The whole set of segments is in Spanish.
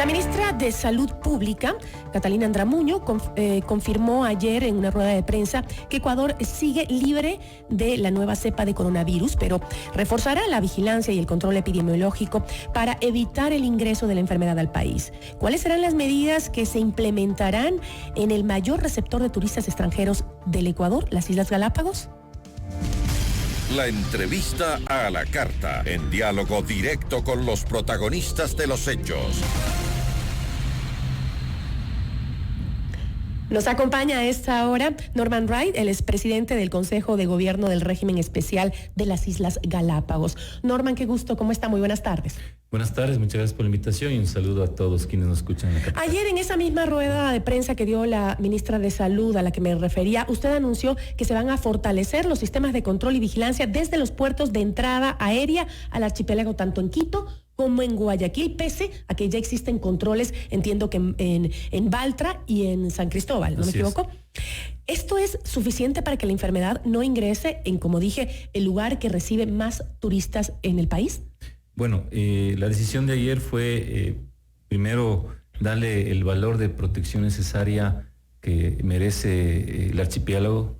La ministra de Salud Pública, Catalina Andramuño, confirmó ayer en una rueda de prensa que Ecuador sigue libre de la nueva cepa de coronavirus, pero reforzará la vigilancia y el control epidemiológico para evitar el ingreso de la enfermedad al país. ¿Cuáles serán las medidas que se implementarán en el mayor receptor de turistas extranjeros del Ecuador, las Islas Galápagos? La entrevista a la carta, en diálogo directo con los protagonistas de los hechos. Nos acompaña a esta hora Norman Wright, el expresidente del Consejo de Gobierno del Régimen Especial de las Islas Galápagos. Norman, qué gusto, ¿cómo está? Muy buenas tardes. Buenas tardes, muchas gracias por la invitación y un saludo a todos quienes nos escuchan en la capital. Ayer en esa misma rueda de prensa que dio la ministra de Salud a la que me refería, usted anunció que se van a fortalecer los sistemas de control y vigilancia desde los puertos de entrada aérea al archipiélago, tanto en Quito como en Guayaquil, pese a que ya existen controles, entiendo que en Baltra y en San Cristóbal, ¿no me equivoco? ¿Esto es suficiente para que la enfermedad no ingrese en, como dije, el lugar que recibe más turistas en el país? Bueno, la decisión de ayer fue, primero, darle el valor de protección necesaria que merece el archipiélago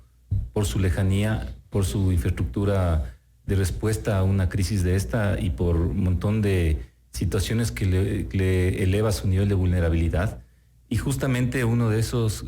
por su lejanía, por su infraestructura de respuesta a una crisis de esta y por un montón de situaciones que le eleva su nivel de vulnerabilidad. Y justamente uno de esos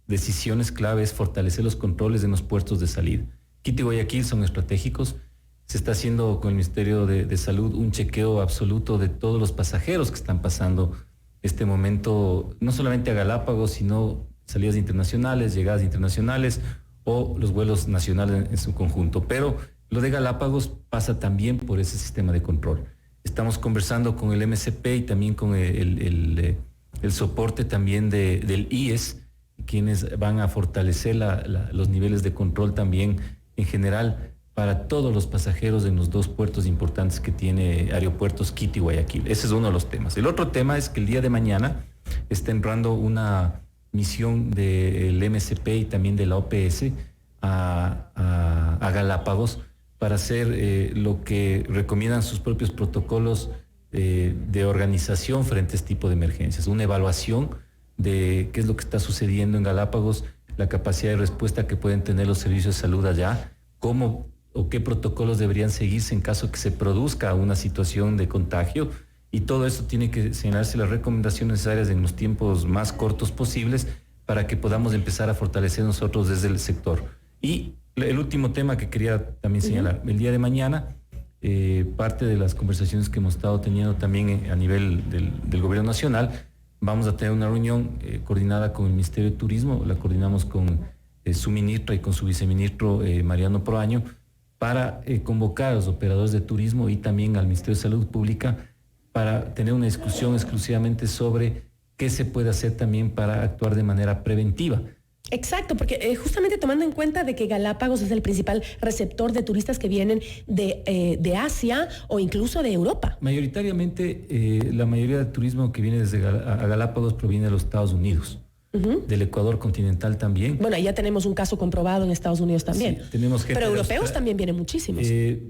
decisiones clave es fortalecer los controles en los puertos de salida. Quito y Guayaquil son estratégicos. Se está haciendo con el Ministerio de Salud un chequeo absoluto de todos los pasajeros que están pasando este momento, no solamente a Galápagos, sino salidas internacionales, llegadas internacionales o los vuelos nacionales en su conjunto. Pero lo de Galápagos pasa también por ese sistema de control. Estamos conversando con el MCP y también con el soporte también del IES, quienes van a fortalecer los niveles de control también en general para todos los pasajeros en los dos puertos importantes que tiene Aeropuertos Quito y Guayaquil. Ese es uno de los temas. El otro tema es que el día de mañana está entrando una misión del MCP y también de la OPS a Galápagos para hacer lo que recomiendan sus propios protocolos de organización frente a este tipo de emergencias. Una evaluación de qué es lo que está sucediendo en Galápagos, la capacidad de respuesta que pueden tener los servicios de salud allá, cómo o qué protocolos deberían seguirse en caso que se produzca una situación de contagio, y todo eso tiene que señalarse las recomendaciones necesarias en los tiempos más cortos posibles para que podamos empezar a fortalecer nosotros desde el sector. Y el último tema que quería también señalar, el día de mañana, parte de las conversaciones que hemos estado teniendo también a nivel del Gobierno Nacional, vamos a tener una reunión coordinada con el Ministerio de Turismo, la coordinamos con su ministra y con su viceministro Mariano Proaño, para convocar a los operadores de turismo y también al Ministerio de Salud Pública para tener una discusión exclusivamente sobre qué se puede hacer también para actuar de manera preventiva. Exacto, porque justamente tomando en cuenta de que Galápagos es el principal receptor de turistas que vienen de Asia o incluso de Europa. Mayoritariamente, la mayoría del turismo que viene desde a Galápagos proviene de los Estados Unidos. Del Ecuador continental también. Bueno, ya tenemos un caso comprobado en Estados Unidos también. Sí, tenemos gente. Pero europeos también vienen muchísimos.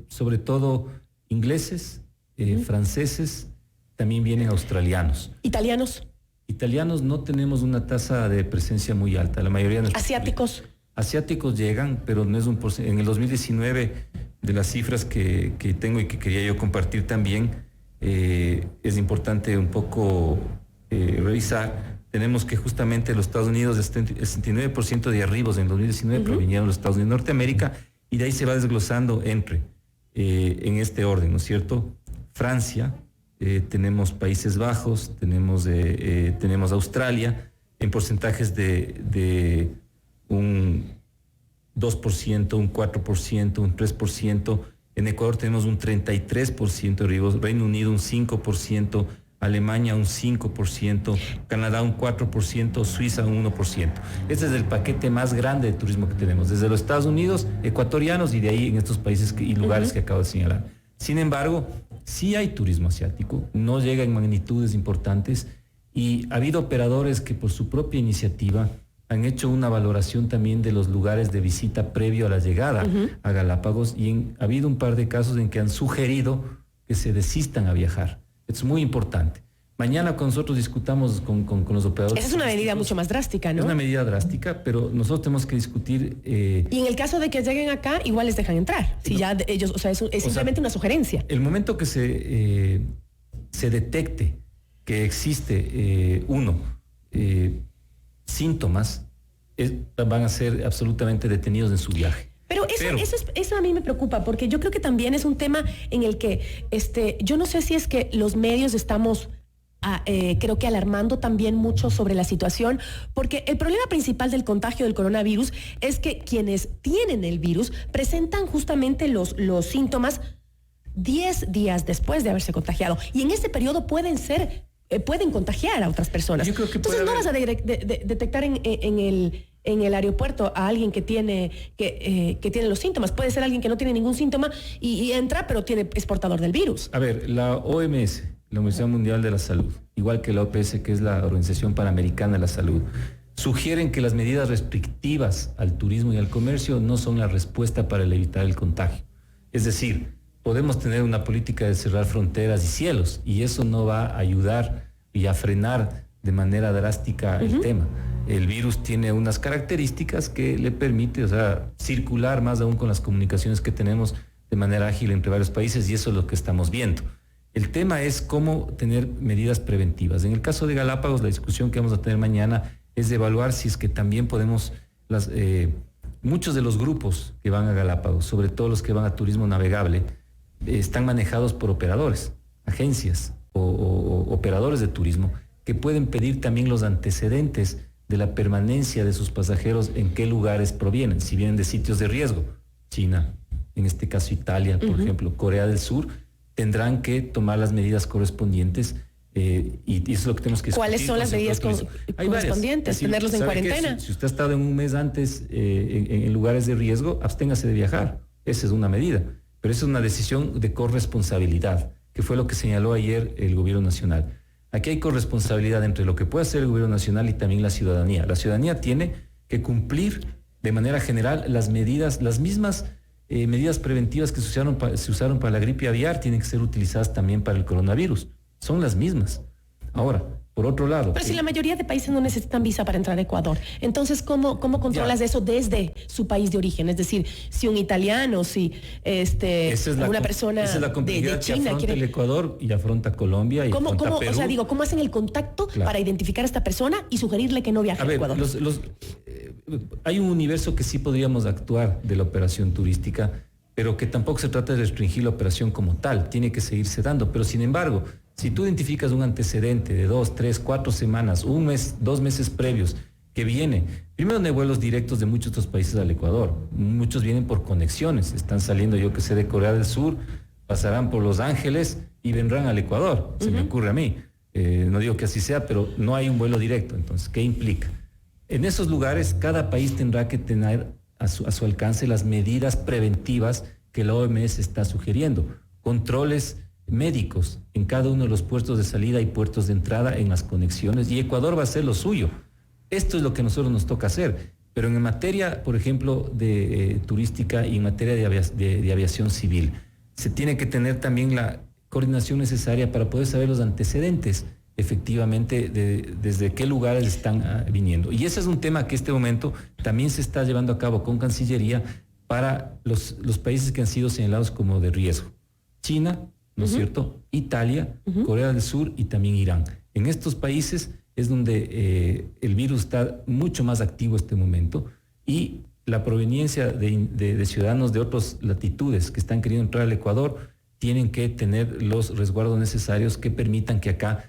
Sobre todo ingleses, franceses, también vienen australianos. ¿Italianos? Italianos no tenemos una tasa de presencia muy alta. La mayoría de ¿Asiáticos? Asiáticos llegan, pero no es un porcentaje. En el 2019, de las cifras que tengo y que quería yo compartir también, es importante un poco revisar. Tenemos que justamente los Estados Unidos, el 69% de arribos en 2019 provinieron de los Estados Unidos de Norteamérica, y de ahí se va desglosando entre, en este orden, ¿no es cierto? Francia, tenemos Países Bajos, tenemos Australia, en porcentajes de un 2%, un 4%, un 3%. En Ecuador tenemos un 33% de arribos, Reino Unido un 5%, Alemania un 5%, Canadá un 4%, Suiza un 1%. Este es el paquete más grande de turismo que tenemos, desde los Estados Unidos, ecuatorianos, y de ahí en estos países y lugares que acabo de señalar. Sin embargo, sí hay turismo asiático, no llega en magnitudes importantes, y ha habido operadores que por su propia iniciativa han hecho una valoración también de los lugares de visita previo a la llegada a Galápagos, y ha habido un par de casos en que han sugerido que se desistan a viajar. Es muy importante. Mañana con nosotros discutamos con los operadores. Esa es una medida mucho más drástica, ¿no? Es una medida drástica, pero nosotros tenemos que discutir... Y en el caso de que lleguen acá, igual les dejan entrar. Si ya ellos, o sea, es simplemente una sugerencia. El momento que se detecte que existe, síntomas, van a ser absolutamente detenidos en su viaje. Pero eso a mí me preocupa, porque yo creo que también es un tema en el que yo no sé si es que los medios estamos... creo que alarmando también mucho sobre la situación, porque el problema principal del contagio del coronavirus es que quienes tienen el virus presentan justamente los síntomas 10 días después de haberse contagiado, y en este periodo pueden contagiar a otras personas. Yo creo que entonces no vas a detectar en el aeropuerto a alguien que tiene los síntomas. Puede ser alguien que no tiene ningún síntoma y entra, pero es portador del virus. A ver, la OMS, la Organización Mundial de la Salud, igual que la OPS, que es la Organización Panamericana de la Salud, sugieren que las medidas restrictivas al turismo y al comercio no son la respuesta para evitar el contagio. Es decir, podemos tener una política de cerrar fronteras y cielos, y eso no va a ayudar y a frenar de manera drástica el tema. El virus tiene unas características que le permite, circular más aún con las comunicaciones que tenemos de manera ágil entre varios países, y eso es lo que estamos viendo. El tema es cómo tener medidas preventivas. En el caso de Galápagos, la discusión que vamos a tener mañana es de evaluar si es que también podemos, muchos de los grupos que van a Galápagos, sobre todo los que van a turismo navegable, están manejados por operadores, agencias o operadores de turismo, que pueden pedir también los antecedentes de la permanencia de sus pasajeros, en qué lugares provienen, si vienen de sitios de riesgo, China, en este caso Italia, por ejemplo, Corea del Sur, tendrán que tomar las medidas correspondientes, y eso es lo que tenemos que discutir. ¿Cuáles son las medidas correspondientes? Tenerlos en cuarentena. Si usted ha estado en un mes antes en lugares de riesgo, absténgase de viajar. Esa es una medida, pero esa es una decisión de corresponsabilidad, que fue lo que señaló ayer el gobierno nacional. Aquí hay corresponsabilidad entre lo que puede hacer el gobierno nacional y también la ciudadanía. La ciudadanía tiene que cumplir de manera general las mismas medidas preventivas que se usaron para la gripe aviar, tienen que ser utilizadas también para el coronavirus. Son las mismas. Ahora, por otro lado... Pero si la mayoría de países no necesitan visa para entrar a Ecuador, entonces ¿cómo controlas eso desde su país de origen? Es decir, si un italiano, si una persona esa es la complejidad de China que afronta el Ecuador y afronta Colombia y afronta Perú. O sea, ¿cómo hacen el contacto para identificar a esta persona y sugerirle que no viaje a Ecuador? Hay un universo que sí podríamos actuar de la operación turística, pero que tampoco se trata de restringir la operación como tal, tiene que seguirse dando. Pero sin embargo, si tú identificas un antecedente de 2, 3, 4 semanas, un mes, 2 meses previos, que viene, primero no hay vuelos directos de muchos otros países al Ecuador, muchos vienen por conexiones, están saliendo, yo que sé, de Corea del Sur, pasarán por Los Ángeles y vendrán al Ecuador, se me ocurre a mí. No digo que así sea, pero no hay un vuelo directo. Entonces, ¿qué implica? En esos lugares, cada país tendrá que tener a su alcance las medidas preventivas que la OMS está sugiriendo. Controles médicos en cada uno de los puertos de salida y puertos de entrada en las conexiones, y Ecuador va a hacer lo suyo. Esto es lo que a nosotros nos toca hacer. Pero en materia, por ejemplo, de turística y en materia de aviación civil, se tiene que tener también la coordinación necesaria para poder saber los antecedentes efectivamente desde qué lugares están viniendo. Y ese es un tema que este momento también se está llevando a cabo con Cancillería para los países que han sido señalados como de riesgo. China, ¿no es cierto? Italia, Corea del Sur y también Irán. En estos países es donde el virus está mucho más activo este momento, y la proveniencia de ciudadanos de otras latitudes que están queriendo entrar al Ecuador tienen que tener los resguardos necesarios que permitan que acá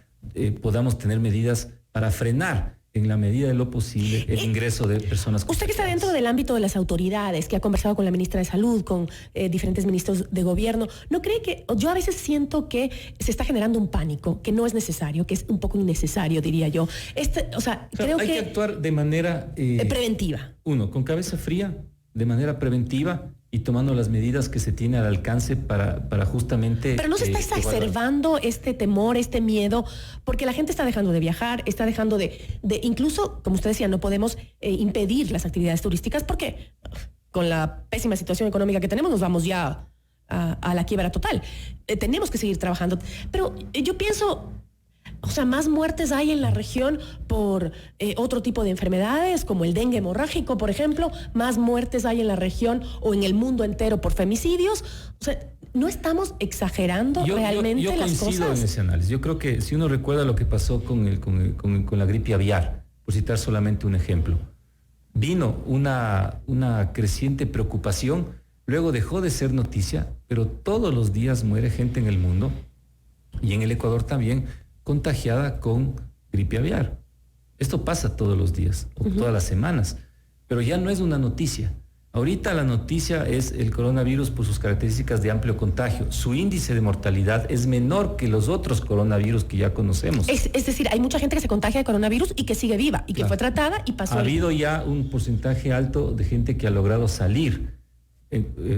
podamos tener medidas para frenar en la medida de lo posible el ingreso de personas. Usted que está dentro del ámbito de las autoridades, que ha conversado con la ministra de Salud, con diferentes ministros de gobierno, ¿no cree que, yo a veces siento que se está generando un pánico, que no es necesario, que es un poco innecesario, diría yo? Creo hay que actuar de manera... preventiva. Uno, con cabeza fría, de manera preventiva, y tomando las medidas que se tiene al alcance para justamente... Pero no se está exacerbando este temor, este miedo, porque la gente está dejando de viajar, está dejando de incluso, como usted decía, no podemos impedir las actividades turísticas, porque con la pésima situación económica que tenemos nos vamos ya a la quiebra total. Tenemos que seguir trabajando. Pero yo pienso, O sea, más muertes hay en la región por otro tipo de enfermedades, como el dengue hemorrágico, por ejemplo. Más muertes hay en la región o en el mundo entero por femicidios. O sea, ¿no estamos exagerando realmente las cosas? Yo coincido en ese análisis. Yo creo que si uno recuerda lo que pasó con la gripe aviar, por citar solamente un ejemplo, vino una creciente preocupación, luego dejó de ser noticia, pero todos los días muere gente en el mundo y en el Ecuador también contagiada con gripe aviar. Esto pasa todos los días, o todas las semanas, pero ya no es una noticia. Ahorita la noticia es el coronavirus por sus características de amplio contagio. Su índice de mortalidad es menor que los otros coronavirus que ya conocemos. Es decir, hay mucha gente que se contagia de coronavirus y que sigue viva y que fue tratada y pasó. Ha habido ya un porcentaje alto de gente que ha logrado salir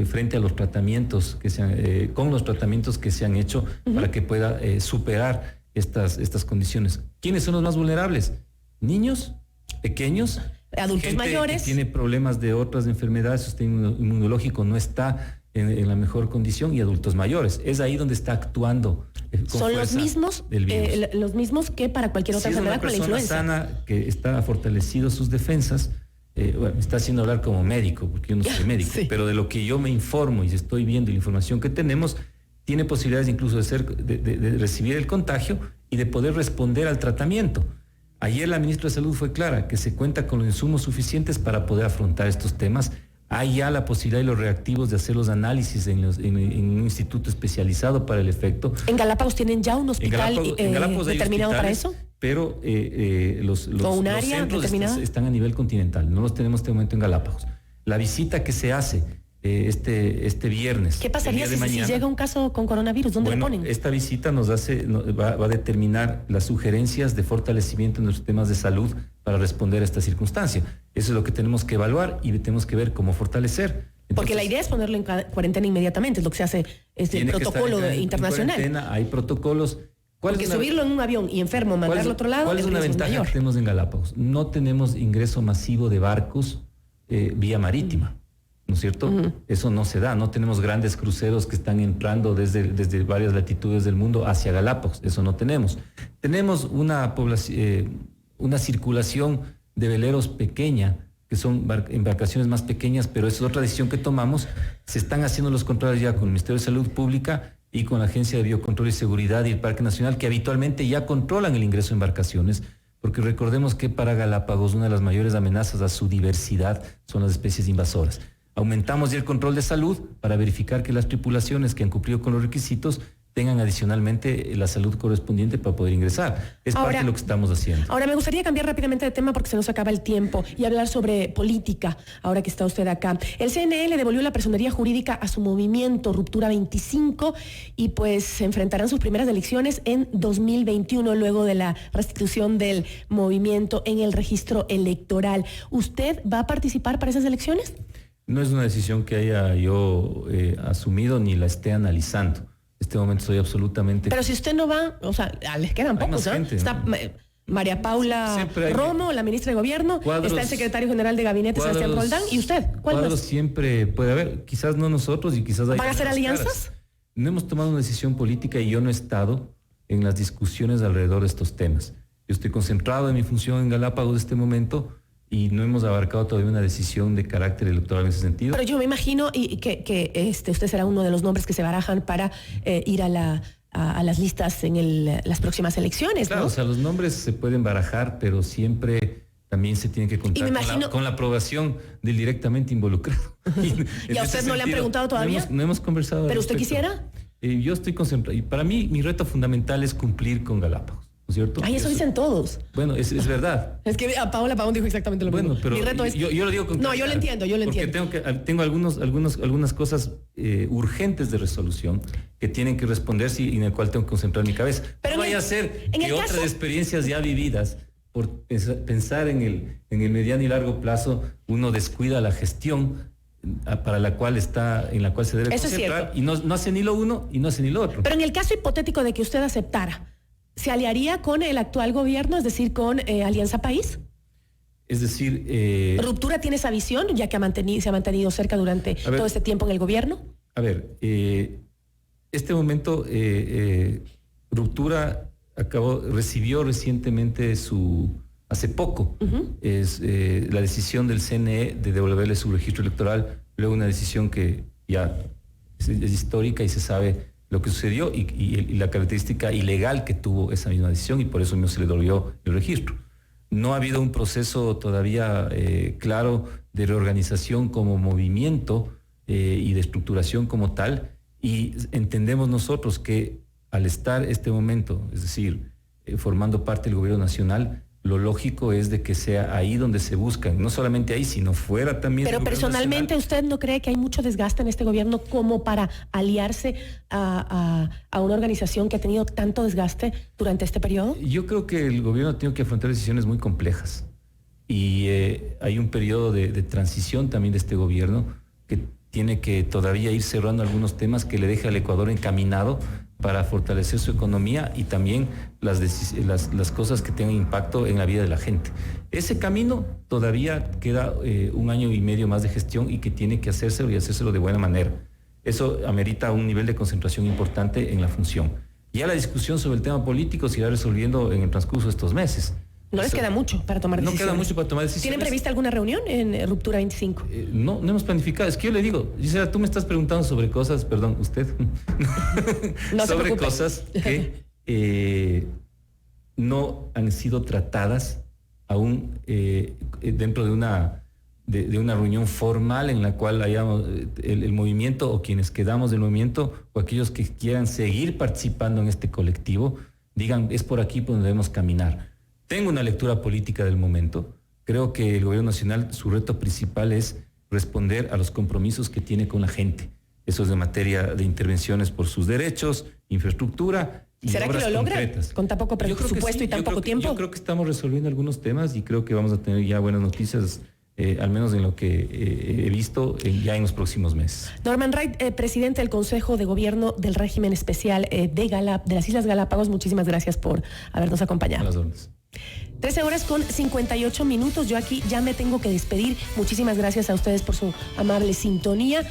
frente a los tratamientos que con los tratamientos que se han hecho para que pueda superar estas condiciones. ¿Quiénes son los más vulnerables? Niños, pequeños, adultos gente mayores. Que tiene problemas de otras enfermedades, su sistema inmunológico no está en la mejor condición, y adultos mayores. Es ahí donde está actuando con son los mismos, los mismos que para cualquier otra enfermedad con la influenza. Una persona sana que está fortalecido sus defensas, me está haciendo hablar como médico, porque yo no soy médico, sí, pero de lo que yo me informo y estoy viendo y la información que tenemos, tiene posibilidades incluso de recibir el contagio y de poder responder al tratamiento. Ayer la ministra de Salud fue clara que se cuenta con los insumos suficientes para poder afrontar estos temas. Hay ya la posibilidad y los reactivos de hacer los análisis en un instituto especializado para el efecto. ¿En Galápagos tienen ya un hospital determinado para eso? Pero los centros están a nivel continental, no los tenemos en este momento en Galápagos. La visita que se hace este viernes. ¿Qué pasaría si llega un caso con coronavirus? ¿Dónde lo ponen? Esta visita va a determinar las sugerencias de fortalecimiento en los sistemas de salud para responder a esta circunstancia. Eso es lo que tenemos que evaluar y tenemos que ver cómo fortalecer. Entonces, porque la idea es ponerlo en cuarentena inmediatamente, es lo que se hace, es el protocolo internacional. En hay protocolos. Porque subirlo en un avión y enfermo, mandarlo a otro lado, ¿cuál es una ventaja que tenemos en Galápagos? No tenemos ingreso masivo de barcos vía marítima. ¿No es cierto? Eso no se da. No tenemos grandes cruceros que están entrando desde varias latitudes del mundo hacia Galápagos. Eso no tenemos. Tenemos una circulación de veleros pequeña, que son embarcaciones más pequeñas, pero esa es otra decisión que tomamos. Se están haciendo los controles ya con el Ministerio de Salud Pública y con la Agencia de Biocontrol y Seguridad y el Parque Nacional, que habitualmente ya controlan el ingreso de embarcaciones, porque recordemos que para Galápagos una de las mayores amenazas a su diversidad son las especies invasoras. Aumentamos ya el control de salud para verificar que las tripulaciones que han cumplido con los requisitos tengan adicionalmente la salud correspondiente para poder ingresar. Es parte de lo que estamos haciendo. Ahora, me gustaría cambiar rápidamente de tema porque se nos acaba el tiempo y hablar sobre política, ahora que está usted acá. El CNE le devolvió la personería jurídica a su movimiento Ruptura 25 y pues se enfrentarán sus primeras elecciones en 2021 luego de la restitución del movimiento en el registro electoral. ¿Usted va a participar para esas elecciones? No es una decisión que haya yo asumido ni la esté analizando. En este momento estoy absolutamente... Pero si usted no va, o sea, les quedan pocos, ¿no? Está María Paula Romo, la ministra de Gobierno, está el secretario general de Gabinete, Sebastián Roldán, y usted. Cuadros siempre puede haber, quizás no nosotros y quizás... ¿Van a hacer alianzas? No hemos tomado una decisión política y yo no he estado en las discusiones alrededor de estos temas. Yo estoy concentrado en mi función en Galápagos en este momento y no hemos abarcado todavía una decisión de carácter electoral en ese sentido. Pero yo me imagino que usted será uno de los nombres que se barajan para ir a las listas en las próximas elecciones, claro, ¿no? O sea, los nombres se pueden barajar, pero siempre también se tiene que contar con la aprobación del directamente involucrado. ¿Y a usted no le han preguntado todavía? No hemos conversado. ¿Pero usted quisiera? Yo estoy concentrado. Y para mí, mi reto fundamental es cumplir con Galápagos. ¿No es cierto? Ay, eso dicen todos. Bueno, es verdad. Es que a Paola Pavón dijo exactamente lo mismo. Pero mi reto es... yo lo digo con... No, yo lo entiendo. Porque tengo algunas cosas urgentes de resolución que tienen que responderse y en el cual tengo que concentrar mi cabeza. Pero no vaya a ser que otras experiencias ya vividas, por pensar en el mediano y largo plazo, uno descuida la gestión en la cual se debe concentrar y no hace ni lo uno y no hace ni lo otro. Pero en el caso hipotético de que usted aceptara, ¿se aliaría con el actual gobierno, es decir, con Alianza País? Es decir... ¿Ruptura tiene esa visión, ya que se ha mantenido cerca durante todo este tiempo en el gobierno? A ver, este momento Ruptura recibió recientemente hace poco, la decisión del CNE de devolverle su registro electoral, luego una decisión que ya es histórica y se sabe lo que sucedió y la característica ilegal que tuvo esa misma decisión, y por eso mismo se le devolvió el registro. No ha habido un proceso todavía claro de reorganización como movimiento y de estructuración como tal, y entendemos nosotros que al estar este momento, es decir, formando parte del gobierno nacional, lo lógico es de que sea ahí donde se buscan, no solamente ahí, sino fuera también. Pero personalmente, ¿usted no cree que hay mucho desgaste en este gobierno como para aliarse a una organización que ha tenido tanto desgaste durante este periodo? Yo creo que el gobierno ha tenido que afrontar decisiones muy complejas y hay un periodo de transición también de este gobierno que tiene que todavía ir cerrando algunos temas que le deje al Ecuador encaminado para fortalecer su economía y también las cosas que tengan impacto en la vida de la gente. Ese camino todavía queda 1 año y medio más de gestión y que tiene que hacérselo y hacérselo de buena manera. Eso amerita un nivel de concentración importante en la función. Ya la discusión sobre el tema político se irá resolviendo en el transcurso de estos meses. No les queda mucho para tomar decisiones. No queda mucho para tomar decisiones. ¿Tienen prevista alguna reunión en Ruptura 25? No hemos planificado. Es que yo le digo, Gisela, tú me estás preguntando sobre cosas, perdón, usted, no sobre cosas que no han sido tratadas aún dentro de una reunión formal en la cual hayamos el movimiento o quienes quedamos del movimiento o aquellos que quieran seguir participando en este colectivo, digan, es por aquí por donde debemos caminar. Tengo una lectura política del momento. Creo que el gobierno nacional, su reto principal es responder a los compromisos que tiene con la gente. Eso es de materia de intervenciones por sus derechos, infraestructura y ¿será obras que lo logra concretas. con tan poco presupuesto sí, y tan poco tiempo? Yo creo que estamos resolviendo algunos temas y creo que vamos a tener ya buenas noticias, al menos en lo que he visto ya en los próximos meses. Norman Wright, presidente del Consejo de Gobierno del Régimen Especial de las Islas Galápagos, muchísimas gracias por habernos acompañado. A las órdenes. 13:58. Yo aquí ya me tengo que despedir. Muchísimas gracias a ustedes por su amable sintonía.